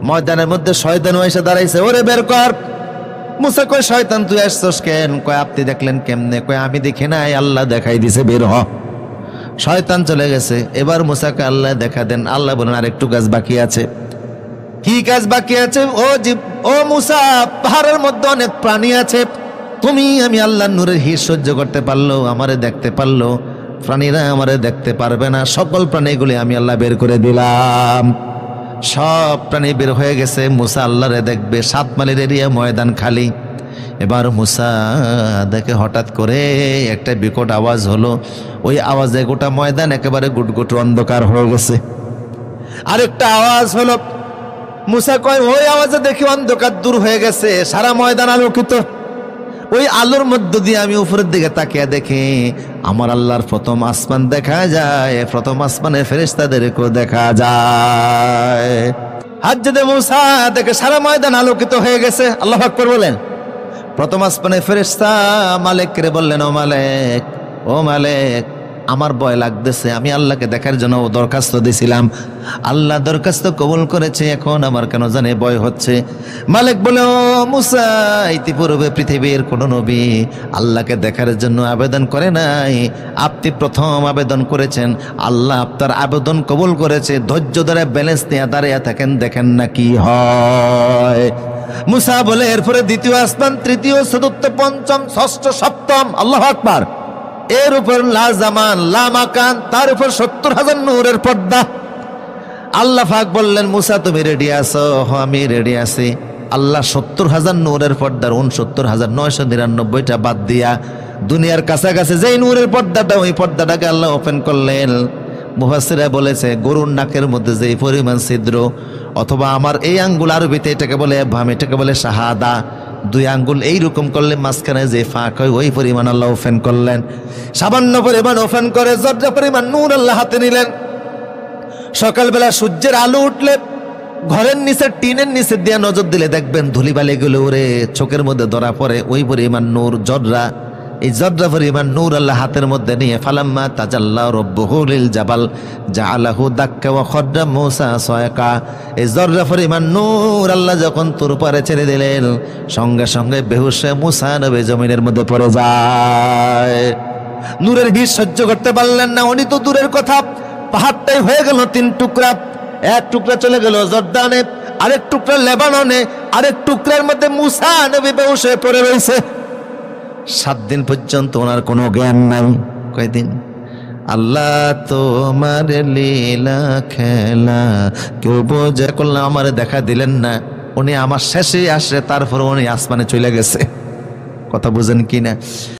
ময়দানের মধ্যে শয়তান এসে দাঁড়াইছে, ওরে বের কর। মুসা কয়, শয়তান তুই আসছস কেন? কয়, আপনি দেখলেন কেমনে? কয়, আমি দেখি নাই, আল্লাহ দেখাই দিছে, বের হ। শয়তান চলে গেছে। এবার মুসাকে আল্লাহ দেখা দেন। আল্লাহ বলেন, আর একটু কাজ বাকি আছে। কি কাজ বাকি আছে? ও মুসা, পাহাড়ের মধ্যে অনেক প্রাণী আছে, তুমি আমি আল্লাহর নূরের হিট সহ্য করতে পারলো, আমারে দেখতে পারলো, প্রাণীরা আমারে দেখতে পারবে না। সকল প্রাণীগুলি আমি আল্লাহ বের করে দিলাম। সব প্রাণী বের হয়ে গেছে, মুসা আল্লাহরে দেখবে। 7 মাইলের এরিয়া, ময়দান খালি। এবার মুসা দেখে হঠাৎ করে একটা বিকট আওয়াজ হলো। ওই আওয়াজে গোটা ময়দান একেবারে গুটগুট অন্ধকার হয়ে গেছে। আরেকটা আওয়াজ হলো। মুসা কয়, ওই আওয়াজে দেখি অন্ধকার দূর হয়ে গেছে, সারা ময়দান আলোকিত। ওই আলোর মধ্য দিয়ে আমি উপরের দিকে তাকিয়ে দেখি আমার আল্লাহর প্রথম আসমান দেখা যায়, প্রথম আসমানের ফেরেশতাদেরকেও দেখা যায়। হযরত মুসা দেখে সারা ময়দান আলোকিত হয়ে গেছে। আল্লাহু আকবার বলেন। প্রথম আসমানের ফেরেশতা মালিককে বললেন, ও মালিক, আমার ভয় লাগতেছে, আমি আল্লাহকে দেখার জন্য দরখাস্ত দিয়েছিলাম, আল্লাহ দরখাস্ত কবুল করেছে, এখন আমার কেন জানে ভয় হচ্ছে। মালিক বলে, ও মুসা, ইতিপূর্বে পৃথিবীর কোন নবী আল্লাহকে দেখার জন্য আবেদন করে নাই, আপনি প্রথম আবেদন করেছেন, আল্লাহ আপনার আবেদন কবুল করেছে। ধৈর্য ধরে ব্যালেন্স নিয়ে দাঁড়িয়ে থাকেন, দেখেন না কি হয়। মুসা বলে, এরপরে দ্বিতীয় আসমান, তৃতীয়, চতুর্থ, পঞ্চম, ষষ্ঠ, সপ্তম। আল্লাহু আকবার। এর উপর লা জামান লা মাকান, তার উপর 70,000 নূরের পর্দা। আল্লাহ পাক বললেন, মুসা তুমি রেডি আছো? আমি রেডি আছি। আল্লাহ 70,000 নূরের পর্দার 69,999টা বাদ দিয়া দুনিয়ার কাছাকাছি যেই নূরের পর্দাটা, ওই পর্দাটাকে আল্লাহ ওপেন করলেন। মুফাসসিররা বলেছে, গরুর নাকের মধ্যে যেই পরিমাণ ছিদ্র, অথবা আমার এই আঙ্গুল আরবিতে এটাকে বলে ভাম, এটাকে বলে শাহাদা, 2 আঙ্গুল এইরকম করলে মাঝখানে যে ফাঁক হয়, ওই পরিমাণ আল্লাহ ওপেন করলেন। সামান্য পরিমাণ ওপেন করে যতটা পরিমাণ নূর আল্লাহ হাতে নিলেন। সকালবেলা সূর্যের আলো উঠলে ঘরের নিচে, টিনের নিচে দিয়ে নজর দিলে দেখবেন ধুলিবালিগুলো উড়ে চোখের মধ্যে ধরা পড়ে, ওই পরিমাণ নূর জর্রা। এই জর্রা পরিমাণ নূর আল্লাহ হাতের মধ্যে নিয়ে, ফালাম্মা তাজাল্লা রব্বুহু লিল জাবাল জাআলাহু দাক্কা ওয়া খাররা মূসা সায়কা, এই জর্রা পরিমাণ নূর আল্লাহ যখন তোর পারে ছেড়ে দিলেন, সঙ্গে সঙ্গে বেহুশ হয়ে মূসা নবী জমিনের মধ্যে পড়ে যায়। নূরের হিট সহ্য করতে পারলেন না। উনি তো দূরের কথা, পাহাড়টাই হয়ে গেল 3 টুকরা। এক টুকরা চলে গেল জর্দানে, আরেক টুকরা লেবাননে, আরেক টুকরার মধ্যে মূসা নবী বেহুশ হয়ে পড়ে রয়েছে। 7 দিন পর্যন্ত ওনার কোনো জ্ঞান নাই। কয়দিন? আল্লাহ তোমার লীলা খেলা কেউ বোঝে করলাম, আমারে দেখা দিলেন না। উনি আমার শেষে আসে, তারপর উনি আসমানে চলে গেছে। কথা বুঝেন কিনা?